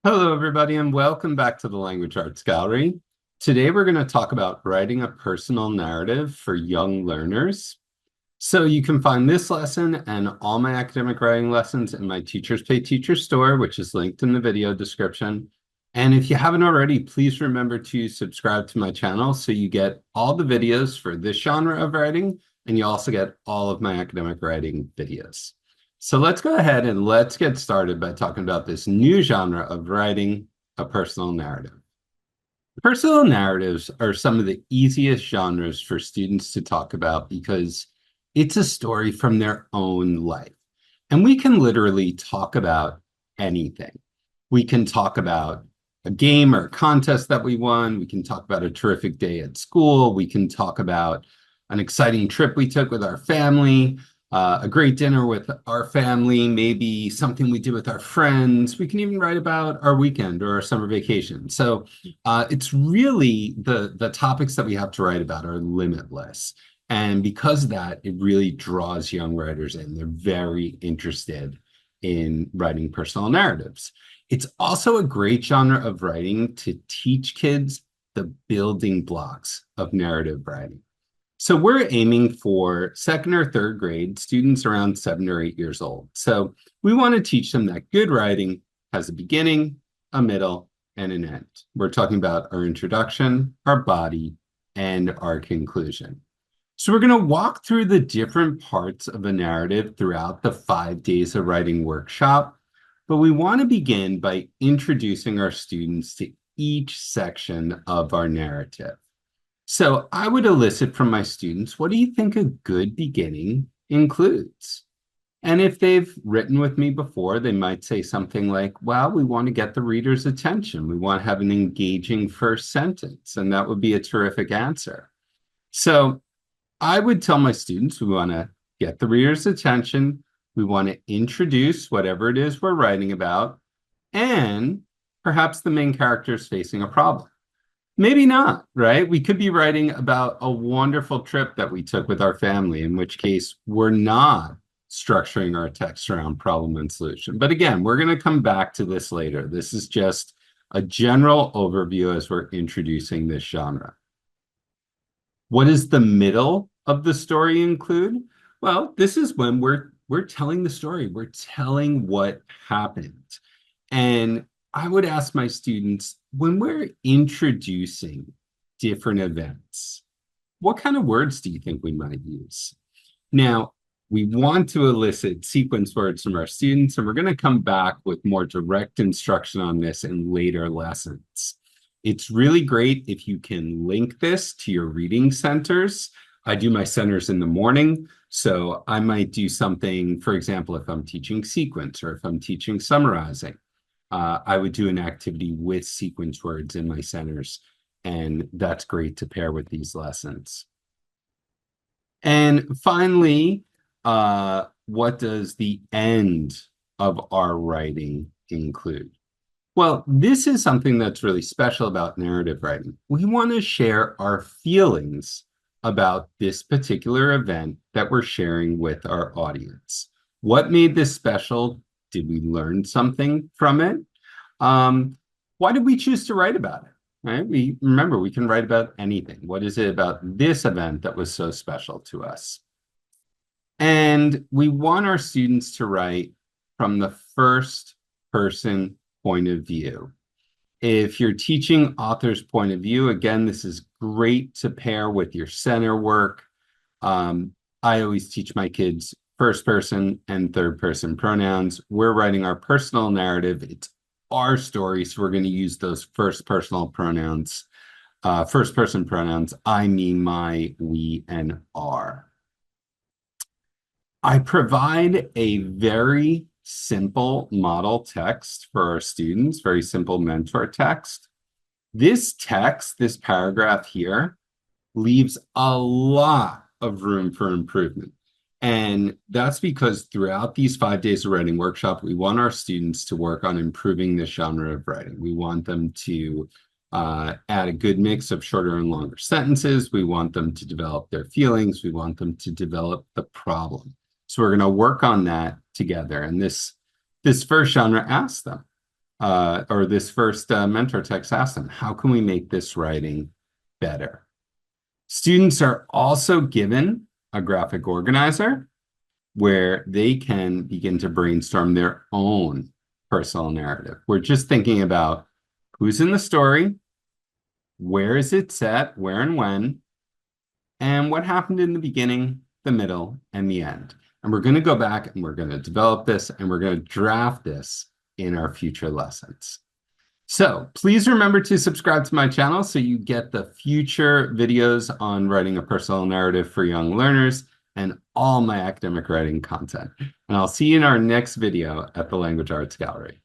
Hello, everybody, and welcome back to the Language Arts Gallery. Today, we're going to talk about writing a personal narrative for young learners. So you can find this lesson and all my academic writing lessons in my Teachers Pay Teachers store, which is linked in the video description. And if you haven't already, please remember to subscribe to my channel so you get all the videos for this genre of writing, and you also get all of my academic writing videos. So let's go ahead and let's get started by talking about this new genre of writing, a personal narrative. Personal narratives are some of the easiest genres for students to talk about because it's a story from their own life. And we can literally talk about anything. We can talk about a game or a contest that we won. We can talk about a terrific day at school. We can talk about an exciting trip we took with our family, a great dinner with our family, maybe something we did with our friends. We can even write about our weekend or our summer vacation. So it's really the topics that we have to write about are limitless. And because of that, it really draws young writers in. They're very interested in writing personal narratives. It's also a great genre of writing to teach kids the building blocks of narrative writing. So we're aiming for second or third grade students around 7 or 8 years old. So we want to teach them that good writing has a beginning, a middle, and an end. We're talking about our introduction, our body, and our conclusion. So we're going to walk through the different parts of a narrative throughout the 5 days of writing workshop, but we want to begin by introducing our students to each section of our narrative. So I would elicit from my students, what do you think a good beginning includes? And if they've written with me before, they might say something like, well, we want to get the reader's attention. We want to have an engaging first sentence. And that would be a terrific answer. So I would tell my students, we want to get the reader's attention. We want to introduce whatever it is we're writing about. And perhaps the main character is facing a problem. Maybe not, right? We could be writing about a wonderful trip that we took with our family, in which case we're not structuring our text around problem and solution. But again, we're going to come back to this later. This is just a general overview as we're introducing this genre. What does the middle of the story include? Well, this is when we're telling the story. We're telling what happened. And I would ask my students, when we're introducing different events, what kind of words do you think we might use? Now, we want to elicit sequence words from our students, and we're going to come back with more direct instruction on this in later lessons. It's really great if you can link this to your reading centers. I do my centers in the morning, so I might do something, for example, if I'm teaching sequence or if I'm teaching summarizing. I would do an activity with sequence words in my centers, and that's great to pair with these lessons. And finally, what does the end of our writing include? Well, this is something that's really special about narrative writing. We want to share our feelings about this particular event that we're sharing with our audience. What made this special? Did we learn something from it? Why did we choose to write about it? Right? Remember, we can write about anything. What is it about this event that was so special to us? And we want our students to write from the first person point of view. If you're teaching author's point of view, again, this is great to pair with your center work. I always teach my kids first person and third person pronouns. We're writing our personal narrative. It's our story, so we're going to use those first personal pronouns, first person pronouns, I, me, my, we, and our. I provide a very simple model text for our students, very simple mentor text. This text, this paragraph here, leaves a lot of room for improvement. And that's because throughout these 5 days of writing workshop, we want our students to work on improving the genre of writing. We want them to add a good mix of shorter and longer sentences. We want them to develop their feelings. We want them to develop the problem. So we're going to work on that together. And this first genre asks them, or this first mentor text asked them, how can we make this writing better? Students are also given a graphic organizer where they can begin to brainstorm their own personal narrative. We're just thinking about who's in the story, where is it set, where and when, and what happened in the beginning, the middle, and the end. And we're going to go back and we're going to develop this and we're going to draft this in our future lessons. So please remember to subscribe to my channel so you get the future videos on writing a personal narrative for young learners and all my academic writing content. And I'll see you in our next video at the Language Arts Gallery.